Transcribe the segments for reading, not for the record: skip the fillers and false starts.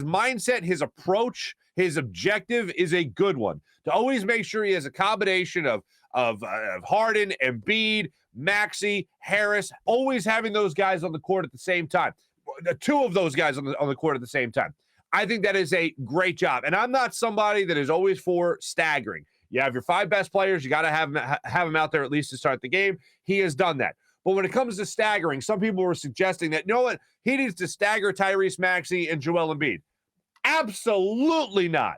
mindset, his approach, his objective is a good one. To always make sure he has a combination of Harden, Embiid, Maxey, Harris, always having those guys on the court at the same time. The two of those guys on the court at the same time. I think that is a great job. And I'm not somebody that is always for staggering. You have your 5 best players. You got to have them out there at least to start the game. He has done that. But when it comes to staggering, some people were suggesting that, you know what, he needs to stagger Tyrese Maxey and Joel Embiid. Absolutely not.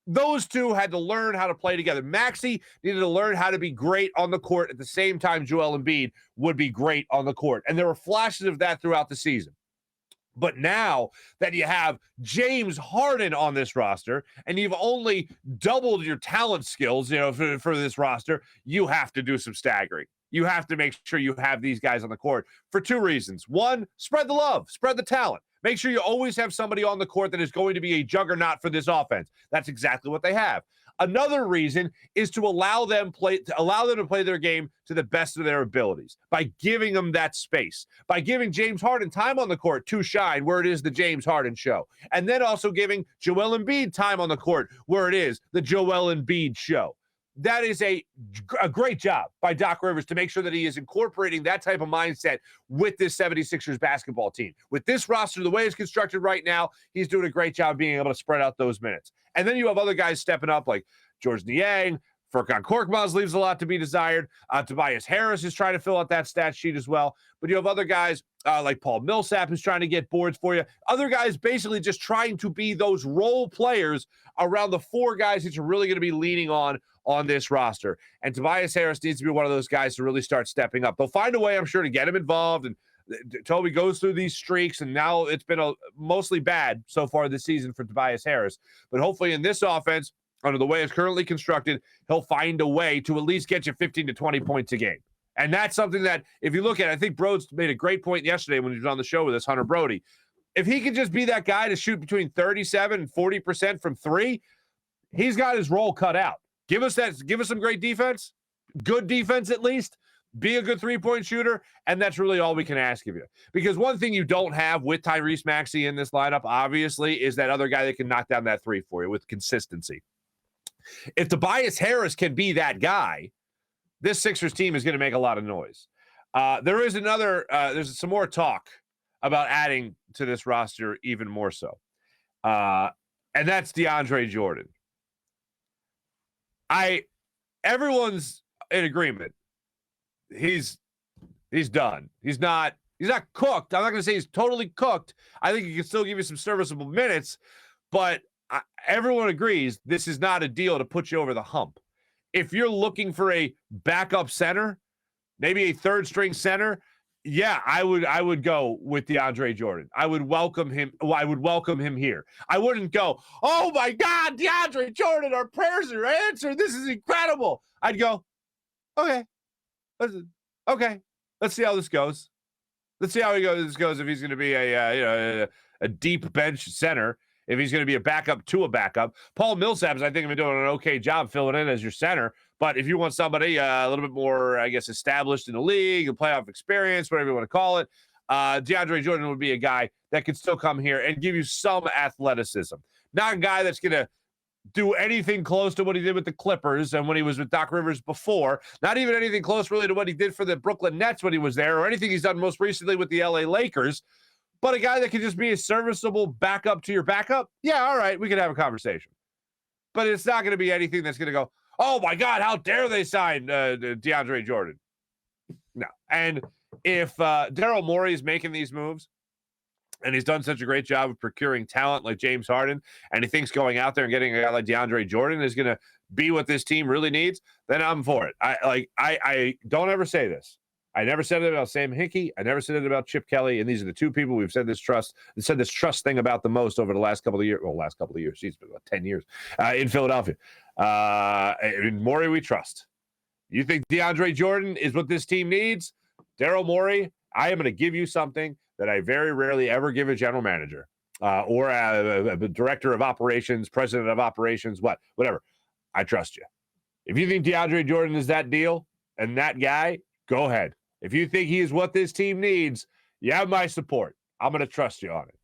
Those two had to learn how to play together. Maxey needed to learn how to be great on the court at the same time Joel Embiid would be great on the court. And there were flashes of that throughout the season. But now that you have James Harden on this roster and you've only doubled your talent skills, for this roster, you have to do some staggering. You have to make sure you have these guys on the court for 2 reasons. 1, spread the love, spread the talent. Make sure you always have somebody on the court that is going to be a juggernaut for this offense. That's exactly what they have. Another reason is to allow them to play their game to the best of their abilities by giving them that space, by giving James Harden time on the court to shine where it is the James Harden show, and then also giving Joel Embiid time on the court where it is the Joel Embiid show. That is a great job by Doc Rivers to make sure that he is incorporating that type of mindset with this 76ers basketball team. With this roster, the way it's constructed right now, he's doing a great job being able to spread out those minutes. And then you have other guys stepping up like George Niang. Furkan Korkmaz leaves a lot to be desired. Tobias Harris is trying to fill out that stat sheet as well. But you have other guys like Paul Millsap who's trying to get boards for you. Other guys basically just trying to be those role players around the 4 guys that you're really going to be leaning on this roster. And Tobias Harris needs to be one of those guys to really start stepping up. They'll find a way, I'm sure, to get him involved. And Toby goes through these streaks, and now it's been mostly bad so far this season for Tobias Harris. But hopefully in this offense, under the way it's currently constructed, he'll find a way to at least get you 15 to 20 points a game. And that's something that, if you look at it, I think Broads made a great point yesterday when he was on the show with us, Hunter Brody. If he can just be that guy to shoot between 37 and 40% from 3, he's got his role cut out. Give us some great defense, good defense at least, be a good 3-point shooter, and that's really all we can ask of you. Because one thing you don't have with Tyrese Maxey in this lineup, obviously, is that other guy that can knock down that 3 for you with consistency. If Tobias Harris can be that guy, this Sixers team is going to make a lot of noise. There's some more talk about adding to this roster even more so. And that's DeAndre Jordan. Everyone's in agreement. He's done. He's not cooked. I'm not going to say he's totally cooked. I think he can still give you some serviceable minutes, but everyone agrees this is not a deal to put you over the hump. If you're looking for a backup center, maybe a 3rd-string center, yeah, I would go with DeAndre Jordan. I would welcome him. Well, I would welcome him here. I wouldn't go, oh my God, DeAndre Jordan, our prayers are answered. This is incredible. I'd go, okay, let's see how this goes. Let's see how this goes. If he's going to be a deep bench center, if he's going to be a backup to a backup. Paul Millsap, I think, have been doing an okay job filling in as your center. But if you want somebody a little bit more, I guess, established in the league, a playoff experience, whatever you want to call it, DeAndre Jordan would be a guy that could still come here and give you some athleticism. Not a guy that's going to do anything close to what he did with the Clippers and when he was with Doc Rivers before. Not even anything close really to what he did for the Brooklyn Nets when he was there, or anything he's done most recently with the LA Lakers. But a guy that can just be a serviceable backup to your backup, yeah, all right, we can have a conversation. But it's not going to be anything that's going to go, oh, my God, how dare they sign DeAndre Jordan? No. And if Daryl Morey is making these moves, and he's done such a great job of procuring talent like James Harden, and he thinks going out there and getting a guy like DeAndre Jordan is going to be what this team really needs, then I'm for it. I don't ever say this. I never said it about Sam Hinkie. I never said it about Chip Kelly. And these are the 2 people we've said this trust thing about the most over the last couple of years. Well, last couple of years. It's been about 10 years in Philadelphia. In Morey, we trust. You think DeAndre Jordan is what this team needs? Daryl Morey, I am going to give you something that I very rarely ever give a general manager or a director of operations, president of operations, whatever. I trust you. If you think DeAndre Jordan is that deal and that guy, go ahead. If you think he is what this team needs, you have my support. I'm going to trust you on it.